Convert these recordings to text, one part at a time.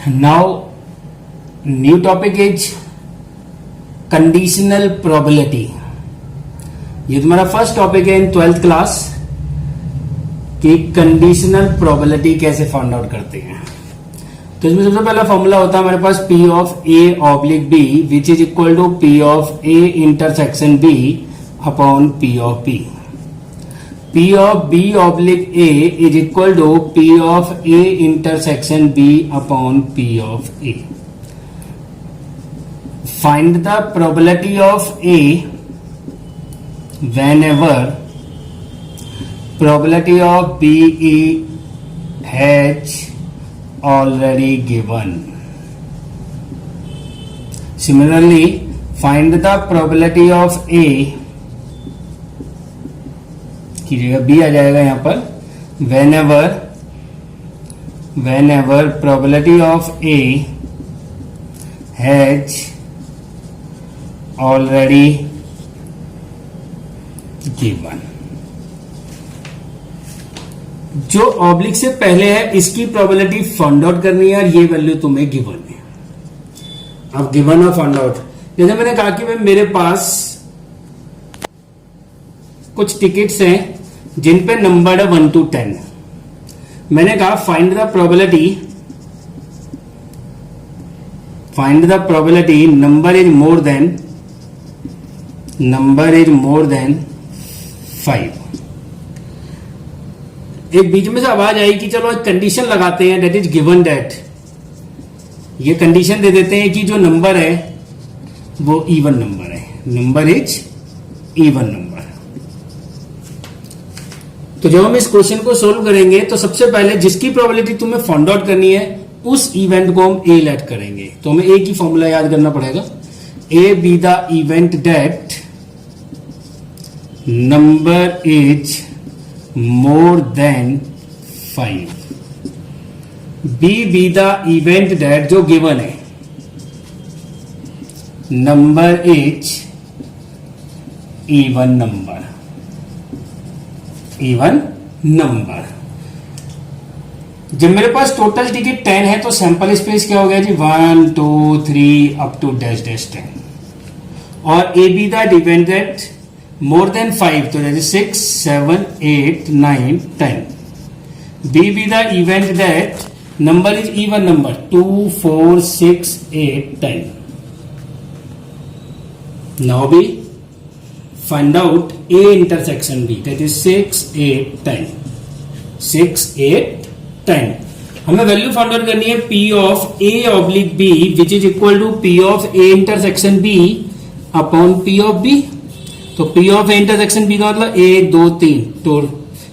Now, new topic is conditional probability. ये तुम्हारा first topic है इन 12th क्लास कि कंडीशनल प्रोबेबिलिटी कैसे फाइंड आउट करते हैं. तो इसमें सबसे पहला फॉर्मूला होता है हमारे पास P of A oblique B which is equal to P of A intersection B upon P of B. P of B oblique A is equal to P of A intersection B upon P of A. Find the probability of A whenever probability of B has already given. Similarly, find the probability of A कीजिएगा B आ जाएगा यहां पर whenever probability of A has already given. जो oblique से पहले है इसकी probability find out करनी है और ये वैल्यू तुम्हें गिवन है. अब गिवन और फाइंड आउट, जैसे मैंने कहा कि भाई मेरे पास कुछ टिकट्स हैं जिन पे नंबर है 1 to 10. मैंने कहा find the probability number is more than 5. एक बीच में से आवाज आई कि चलो एक कंडीशन लगाते हैं, दैट इज गिवन दैट. ये कंडीशन दे देते हैं कि जो नंबर है वो इवन नंबर है, नंबर इज इवन नंबर. तो जब हम इस क्वेश्चन को सोल्व करेंगे तो सबसे पहले जिसकी प्रोबेबिलिटी तुम्हें फाइंड आउट करनी है उस इवेंट को हम ए लेट करेंगे. तो हमें ए की फॉर्मूला याद करना पड़ेगा. ए be the event that number is more than 5. B the event that जो गिवन है नंबर इज इवन नंबर. जब मेरे पास टोटल टिकट 10 है तो सैंपल स्पेस क्या हो गया जी 1 2 3 अप टू डैश डैश 10. और A be that event that more than 5 तो जैसे 6 7 8 9 10. B be the event that number is even number 2 4 6 8 10. Now B find out A intersection B, that is 6 8 10. 6 8 10. हमें value find out करनी है P of A oblique B which is equal to P of A intersection B upon P of B. तो P of A intersection B का मतलब 1 2 3. तो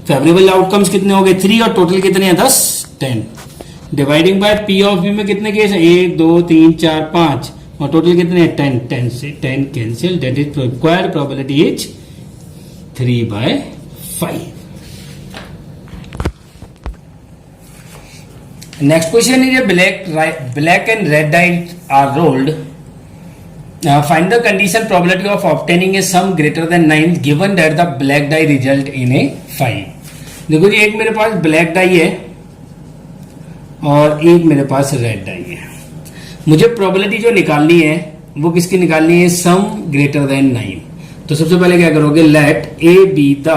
favourable outcomes कितने हो गए 3 और टोटल कितने हैं 10 10. Dividing by P of B में कितने केस है 1 2 3 4 5 और टोटल कितने हैं 10 10 से 10 cancel. That is required probability is 3/5. Next question is a black and red die are rolled. Find the condition probability of obtaining a sum greater than 9 given that the black die result in a 5. देखो जी एक मेरे पास black dye है और एक मेरे पास red dye है. मुझे probability जो निकालनी है वो किसकी निकालनी है सम ग्रेटर देन 9. तो सबसे पहले क्या करोगे let A be the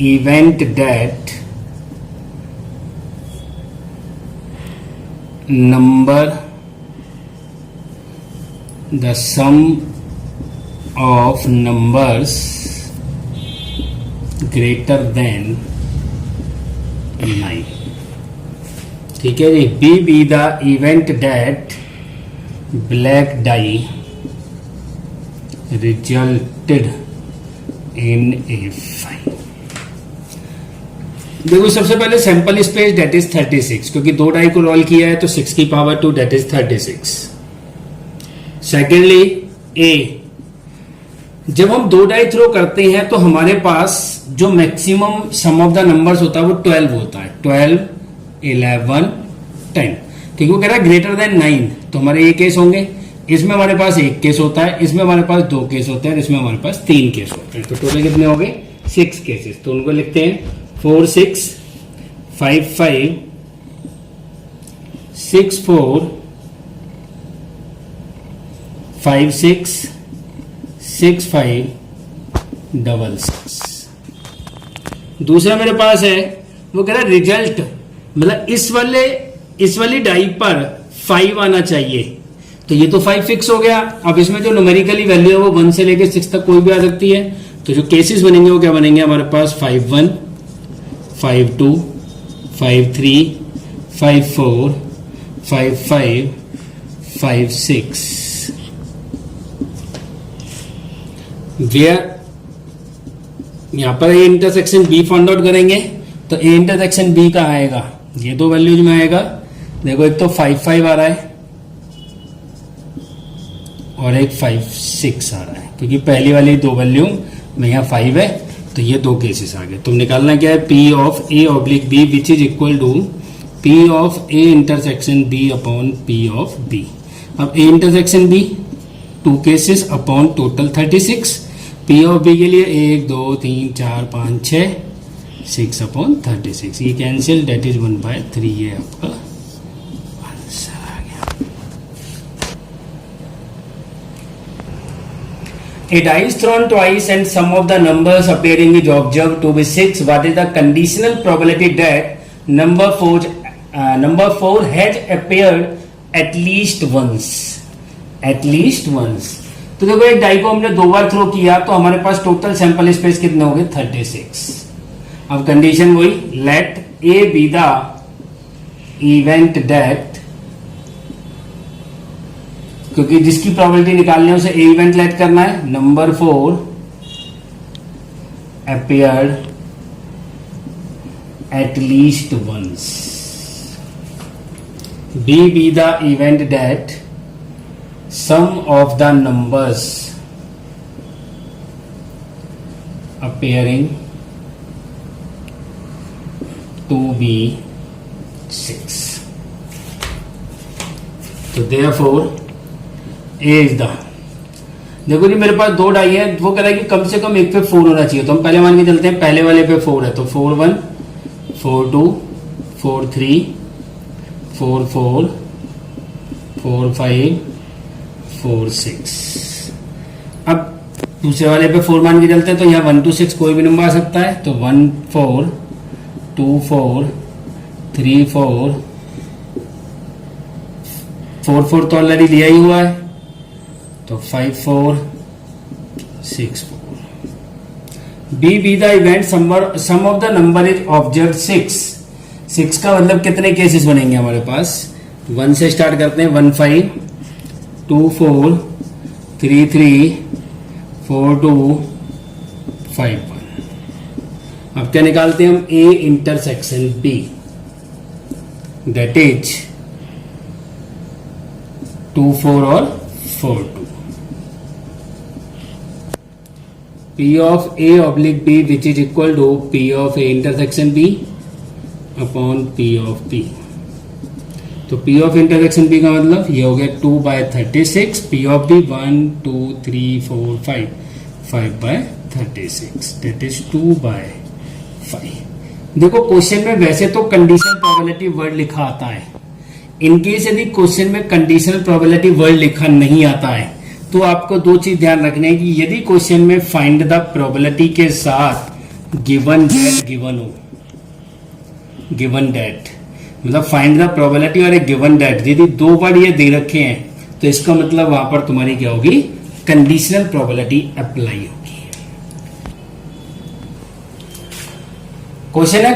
event that number the sum of numbers greater than 9. ठीक है जी. B be the event that black die resulted in a 5. देखो सबसे पहले सैंपल स्पेस दैट इज 36 क्योंकि 2 डाई को रोल किया है तो 6 की पावर 2 दैट इज 36. सेकेंडली ए जब हम 2 डाई थ्रो करते हैं तो हमारे पास जो maximum some of the numbers होता है वो 12 होता है. 12 11 10. ठीक है वो कह रहा है ग्रेटर देन 9 तो हमारे ये केस होंगे. इसमें हमारे पास 1 केस होता है, इसमें हमारे पास 2 केस होते हैं, इसमें हमारे पास 3 केस होते हैं. तो टोटल कितने हो गए 6 केसेस. तो उनको लिखते हैं 4 6 5 5 64566566। दूसरा मेरे पास है, वो कह रहा है रिजल्ट, मतलब इस वाली डाई पर 5 आना चाहिए। तो ये तो 5 फिक्स हो गया। अब इसमें जो न्यूमेरिकली वैल्यू है वो 1 से लेकर 6 तक कोई भी आ सकती है। तो जो केसेस बनेंगे वो क्या बनेंगे हमारे पास, 51, 52, 53, 54, 55, 56। वेयर यहां पर A intersection B find out करेंगे, तो ए इंटरसेक्शन बी कहां आएगा, ये दो वैल्यूज में आएगा। देखो एक तो 55 आ रहा है और एक 56 आ रहा है, क्योंकि पहली वाली दो वैल्यू में यहाँ 5 है, तो ये दो केसेस आ गए। तुम निकालना क्या है, P of A oblique B which is equal to P of A intersection B upon P of B। अब A intersection B 2 cases upon total 36। P of B के लिए 1 2 3 4 5 6 6 अपॉन 36, ये कैंसिल, डेट इज 1/3। ये आपका answer आ गया। A die is thrown twice and sum of the numbers appearing is observed to be 6. What is the conditional probability that number 4 has appeared at least once? At least once. तो देखो एक die को हमने 2 बार throw किया, तो हमारे पास total sample space कितने हो गए, 36। अब कंडीशन वही, let A be the event that, क्योंकि जिसकी प्रोबेबिलिटी निकालनी है उसे ए इवेंट लेट करना है, number 4 appeared at least once. B be the event that sum of the numbers appearing to be 6. So therefore A is the, देखो जी मेरे पास 2 डाई है, वो कह रहा है कि कम से कम एक पे 4 होना चाहिए, तो हम पहले मान के चलते हैं पहले वाले पे 4 है, तो 4 1 4 2 4 3 4 4 4 5 4 6। अब दूसरे वाले पे 4 मान के चलते हैं, तो यहाँ 1 to 6 कोई भी नंबर आ सकता है, तो 1 4 2 4 3 4 4 4 तो ऑलरेडी लिया ही हुआ है, तो 5 4 6 4। B be the event sum of the number is observe 6 का मतलब कितने केसेस बनेंगे हमारे पास, 1 से स्टार्ट करते हैं, 1 5 2 4 3 3 4 2 5 1। अब क्या निकालते हैं हम, A intersection B, that is 2 4 और 4 2। P of A oblique B which is equal to P of A intersection B upon P of B। तो P of intersection B का मतलब ये हो गया 2/36, P of B 1 2 3 4 5/36, that is 2/5। देखो question में वैसे तो कंडीशनल प्रोबेबिलिटी वर्ड लिखा आता है, इनकेस यदि क्वेश्चन में कंडीशनल प्रोबेबिलिटी वर्ड लिखा नहीं आता है, तो आपको 2 चीज ध्यान रखने हैं कि यदि क्वेश्चन में फाइंड द प्रोबेबिलिटी के साथ गिवन दैट गिवन हो, गिवन दैट मतलब फाइंड द प्रोबेबिलिटी और एक गिवन दैट, यदि 2 वर्ड ये दे रखे हैं, तो इसका मतलब वहां पर तुम्हारी क्या होगी, कंडीशनल प्रोबेबिलिटी अप्लाई होगी। क्वेश्चन है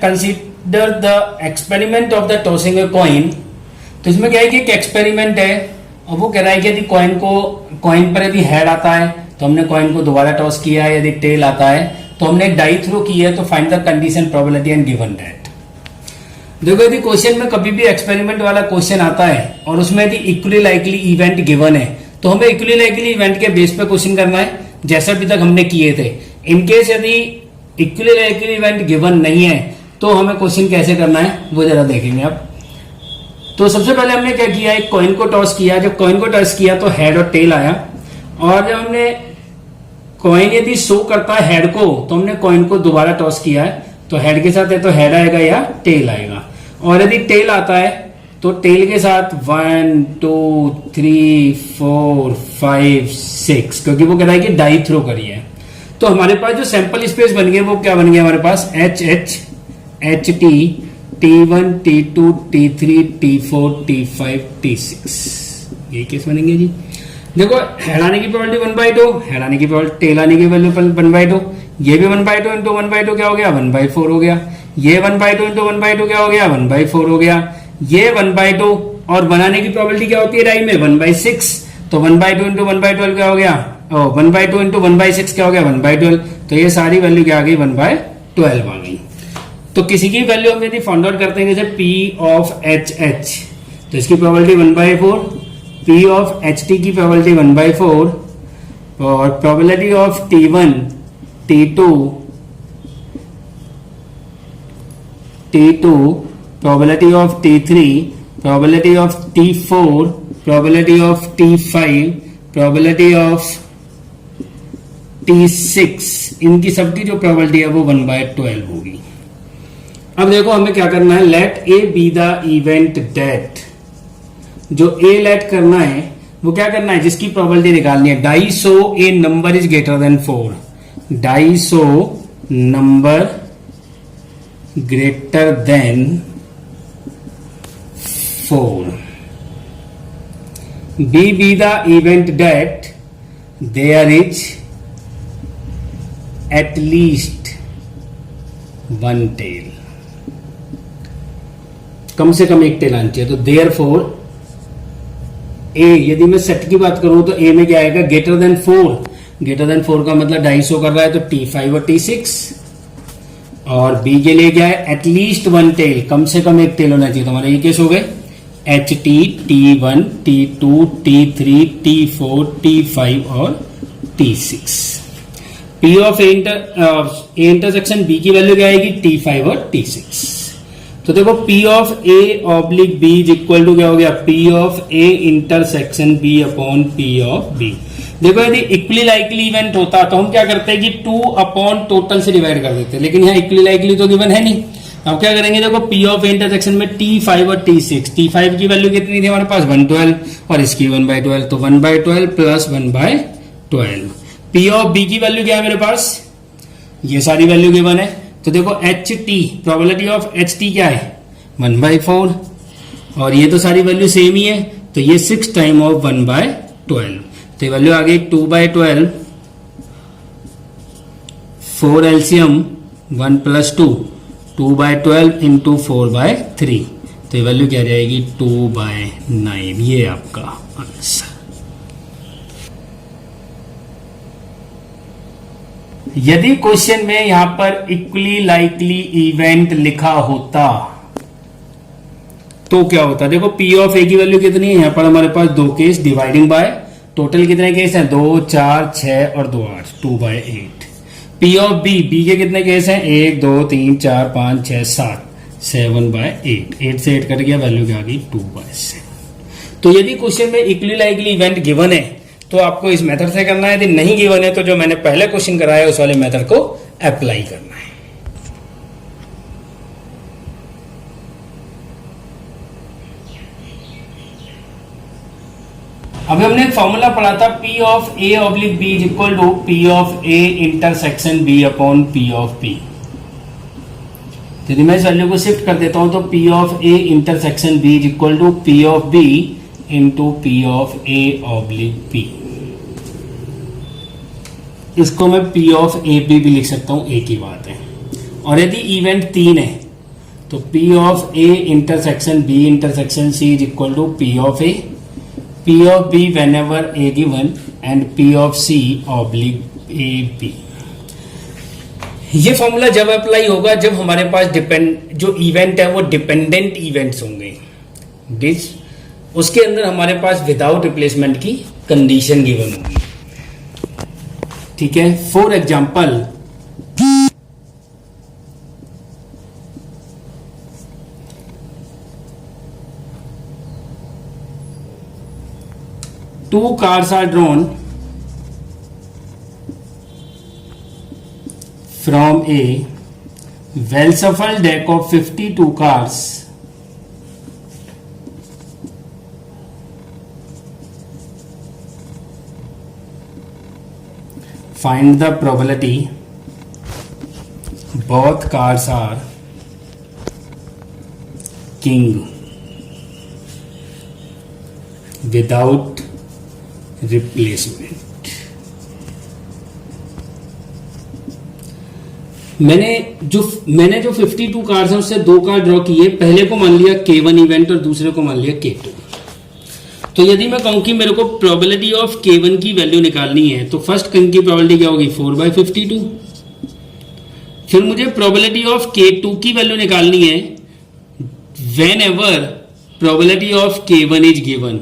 consider the experiment of the tossing a coin. तो इसमें क्या है कि एक एक्सपेरिमेंट है, और वो कह रहा है कि यदि कॉइन पर यदि हेड आता है तो हमने कॉइन को दोबारा टॉस किया है, यदि टेल आता है तो हमने एक डाई थ्रो की है, तो find the condition probability and given that. देखो यदि क्वेश्चन में कभी भी एक्सपेरिमेंट वाला क्वेश्चन आता है और उसमें यदि इक्वली लाइकली इवेंट गिवन है, तो हमें इक्वली लाइकली इवेंट के बेस पे क्वेश्चन करना है, जैसा अभी तक हमने किए थे। इनकेस यदि इक्वली लाइकली इवेंट गिवन नहीं है, तो हमें क्वेश्चन कैसे करना है वो जरा देखेंगे अब। तो सबसे पहले हमने क्या किया, एक कॉइन को टॉस किया, जब कॉइन को टॉस किया तो हेड और टेल आया, और जब हमने कॉइन यदि शो करता है हेड को, तो हमने कॉइन को दोबारा टॉस किया है, तो हेड के साथ है तो हेड आएगा या टेल आएगा, और यदि टेल आता है तो टेल के साथ 1 2 3 4 5 6, क्योंकि वो कह रहा है कि डाई थ्रो करी है। तो हमारे पास जो सैंपल स्पेस बन गया वो क्या बन गया हमारे पास, H H H T T1 T2 T3 T4 T5 T6, ये केस बनेंगे जी। देखो हेड आने की प्रोबेबिलिटी 1/2, हेड आने की प्रोबेबिलिटी टेल आने की वैल्यू 1/2, ये भी 1/2 इंटू 1/2 क्या हो गया 1/4 हो गया, ये 1/2 इंटू 1/2 क्या हो गया 1/4 हो गया, ये 1/2 और बनाने की प्रोबेबिलिटी क्या होती है डाई में 1/6, तो 1/2 इंटू 1/12 क्या हो गया, 1/2 इंटू 1/6 क्या हो गया 1/12, तो ये सारी वैल्यू क्या आ गई 1/12 आ गई। तो किसी की वैल्यू हम यदि फाइंड आउट करते हैं जैसे P ऑफ एच एच, तो इसकी probability 1/4, P of H T की प्रोबेबिलिटी 1/4 और probability of T1 T2 probability of T3 probability of T4 probability of T5 probability of T6, इनकी सबकी जो प्रोबेबिलिटी है वो 1/12 होगी। अब देखो हमें क्या करना है, let A be the event that, जो ए लेट करना है वो क्या करना है, जिसकी प्रोबेबिलिटी निकालनी है, die so a number is greater than 4, die so number greater than 4, B be the event that there is at least one tail, कम से कम एक टेल आनी चाहिए। तो देयर फोर ए, यदि मैं सेट की बात करूं तो ए में क्या आएगा ग्रेटर देन 4, ग्रेटर देन 4 का मतलब 250 कर रहा है तो T5 और T6, और बी के लिए क्या है एटलीस्ट वन टेल, कम से कम एक टेल होना चाहिए। तो हमारे ये केस हो गए H T T1 T2 T3 T4 T5 और T6। P of A intersection B की वैल्यू क्या आएगी T5 और T6। तो देखो P of A oblique B is equal to क्या हो गया P of A intersection B upon P of B. देखो यदि इक्वली लाइकली इवेंट होता तो हम क्या करते हैं कि 2 अपॉन टोटल से डिवाइड कर देते, लेकिन यहाँ इक्वली लाइकली तो गिवन है नहीं। अब क्या करेंगे, देखो P ऑफ ए इंटरसेक्शन में T5 और T6, T5 की वैल्यू कितनी थी हमारे पास 112 और इसकी 1/12, तो 1/12 प्लस 1/12। P ऑफ बी की वैल्यू क्या है मेरे पास, ये सारी वैल्यू गिवन है। तो देखो H T probability of H T क्या है 1/4 और ये तो सारी वैल्यू सेम ही है, तो ये 6 टाइम ऑफ 1/12, तो ये वैल्यू आ गई 2/12, 4 एलसीएम 1 + 2, 2/12 इंटू 4/3, तो ये वैल्यू क्या जाएगी 2/9, ये आपका आंसर। यदि क्वेश्चन में यहां पर इक्वली लाइकली इवेंट लिखा होता तो क्या होता, देखो P ऑफ ए की वैल्यू कितनी है, यहां पर हमारे पास 2 केस डिवाइडिंग बाय, टोटल कितने केस हैं 2 4 6 और 2 8, 2/8। P ऑफ बी, बी के कितने केस हैं 1 2 3 4 5 6 7, 7/8, 8 से 8 कट गया, वैल्यू क्या आ गई 2/7। तो यदि क्वेश्चन में इक्वली लाइकली इवेंट गिवन है तो आपको इस मेथड से करना है, यदि नहीं गिवन है तो जो मैंने पहले क्वेश्चन कराया उस वाले मेथड को अप्लाई करना है। अभी हमने एक फॉर्मूला पढ़ा था P of A oblique B is equal to P of A intersection B upon P of B। यदि मैं इस वैल्यू को शिफ्ट कर देता हूं तो P of A intersection B is equal to P of B into P of A oblique B। इसको मैं P ऑफ A B भी लिख सकता हूं, एक ही बात है। और यदि इवेंट 3 है तो P of A intersection B intersection C is equal to P of A, P of B whenever A given and P of C oblique A B। ये फॉर्मूला जब अप्लाई होगा जब हमारे पास जो इवेंट है वो डिपेंडेंट इवेंट्स होंगे, उसके अंदर हमारे पास विदाउट रिप्लेसमेंट की कंडीशन गिवन होगी। ठीक है, for example two cars are drawn from a well shuffled deck of 52 cars find the probability both cars are king without replacement। मैंने जो 52 कार्स हैं उससे 2 कार ड्रॉ किए, पहले को मान लिया K1 इवेंट और दूसरे को मान लिया K2। तो यदि मैं कहूं कि मेरे को प्रोबेबिलिटी ऑफ K1 की वैल्यू निकालनी है तो फर्स्ट किंग की प्रोबेबिलिटी क्या होगी 4/52। फिर मुझे प्रोबेबिलिटी ऑफ K2 की वैल्यू निकालनी है whenever probability of K1 is given.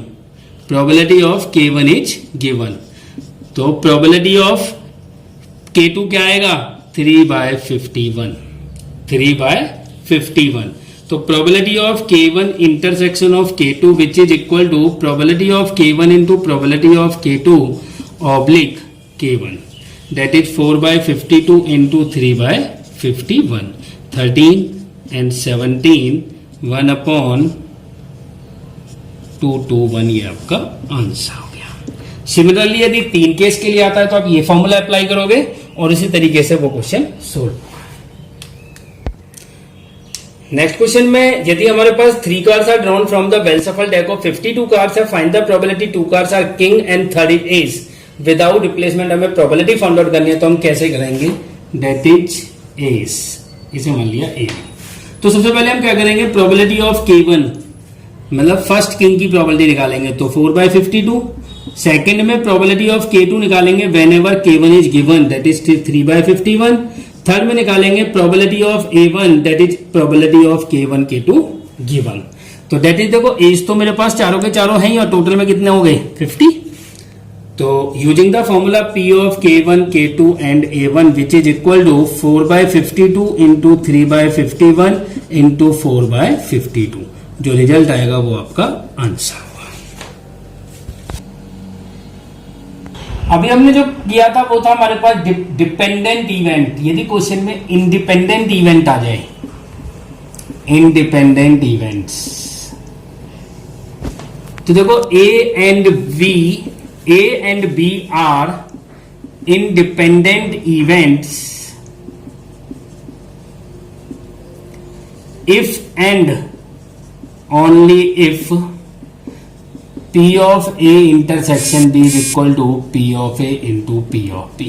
Probability of K1 is given, तो प्रोबेबिलिटी ऑफ K2 क्या आएगा 3/51। 3/51। तो probability of K1 intersection of K2 which is equal to probability of K1 into probability of K2 oblique K1, that is 4/52 into 3/51। 13 and 17 1/221 ये आपका answer हो गया। Similarly यदि 3 case के लिए आता है तो आप ये फॉर्मूला अप्लाई करोगे और इसी तरीके से वो क्वेश्चन सोल्व। नेक्स्ट क्वेश्चन में यदि हमारे पास 3 cars are drawn from the well shuffled deck of 52 cars है, find the probability 2 cars are king and third is ace without replacement. हमें प्रोबेबिलिटी फाइंड आउट करनी है तो हम कैसे करेंगे, दैट इज एस, इसे मान लिया ए। तो सबसे पहले हम क्या करेंगे, प्रोबेबिलिटी ऑफ K1 मतलब फर्स्ट किंग की प्रोबेबिलिटी निकालेंगे तो 4/52। सेकंड में प्रोबेबिलिटी ऑफ K2 निकालेंगे when ever K1 is given, that is 3/51। Third में निकालेंगे probability of A1, that is probability of K1 K2 given. तो दैट इज देखो एज तो मेरे पास चारों के चारों हैं और टोटल में कितने हो गए 50। तो using the formula P of K1 K2 and A1 which is equal to 4/52 into 3/51 into 4/52, जो रिजल्ट आएगा वो आपका आंसर होगा। अभी हमने जो किया था वो था हमारे पास डिपेंडेंट इवेंट। यदि क्वेश्चन में इंडिपेंडेंट इवेंट आ जाए, इंडिपेंडेंट इवेंट्स, तो देखो A and B are independent events if and only if P of A intersection B is equal to P of A into P of B।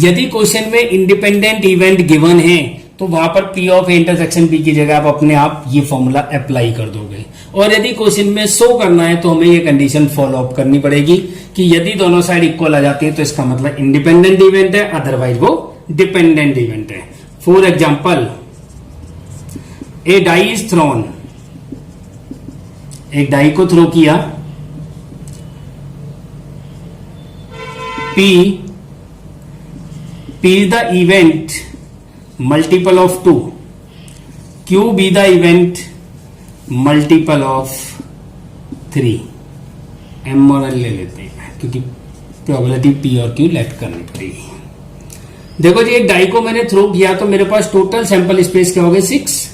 यदि question में independent event given है तो वहां पर P of A intersection B की जगह आप अपने आप ये फॉर्मूला अप्लाई कर दोगे। और यदि क्वेश्चन में शो करना है तो हमें ये कंडीशन फॉलो अप करनी पड़ेगी कि यदि दोनों साइड इक्वल आ जाती है तो इसका मतलब इंडिपेंडेंट इवेंट है, अदरवाइज वो डिपेंडेंट इवेंट है। For example, a die is thrown, एक डाई को थ्रो किया, P is the event multiple of 2, Q be the event multiple of 3। M और L ले लेते हैं क्योंकि प्रोबेबिलिटी P और Q लेट करनी पड़ेगी। देखो जी एक डाई को मैंने थ्रो किया तो मेरे पास टोटल सैंपल स्पेस क्या होगा 6।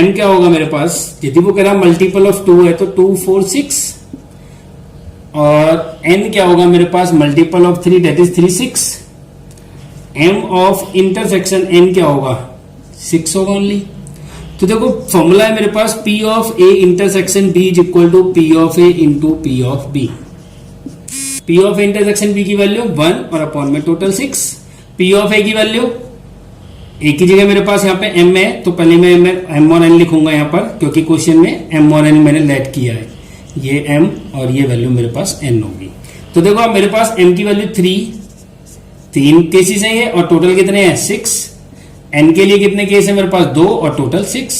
M क्या होगा मेरे पास, यदि वो कह रहा मल्टीपल ऑफ 2 है तो 2 4 6, और N क्या होगा मेरे पास multiple of 3 that is 3 6। M of intersection N क्या होगा 6 होगा ओनली। तो देखो फॉर्मूला है मेरे पास P of A intersection B is equal to P of A into P of B। P of A intersection B की वैल्यू 1 और अपॉन में टोटल 6। P ऑफ A की वैल्यू एक ही जगह मेरे पास यहाँ पे M है तो पहले मैं M और N लिखूंगा यहाँ पर क्योंकि क्वेश्चन में M और N मैंने लेट किया है, ये M और ये वैल्यू मेरे पास N होगी। तो देखो अब मेरे पास M की वैल्यू 3 केसेस है और टोटल कितने हैं 6। N के लिए कितने केस है मेरे पास 2 और total 6,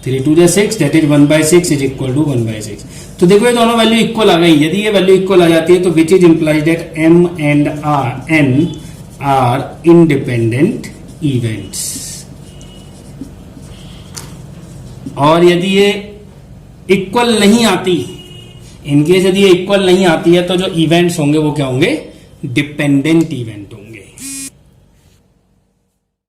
3 2 6 that is 1/6 is equal to 1/6। तो देखो ये दोनों वैल्यू इक्वल आ गई। यदि ये वैल्यू इक्वल आ जाती है तो which is implies that M and N are independent events. और यदि ये इक्वल नहीं आती, इनकेस यदि ये इक्वल नहीं आती है तो जो इवेंट्स होंगे वो क्या होंगे डिपेंडेंट इवेंट होंगे।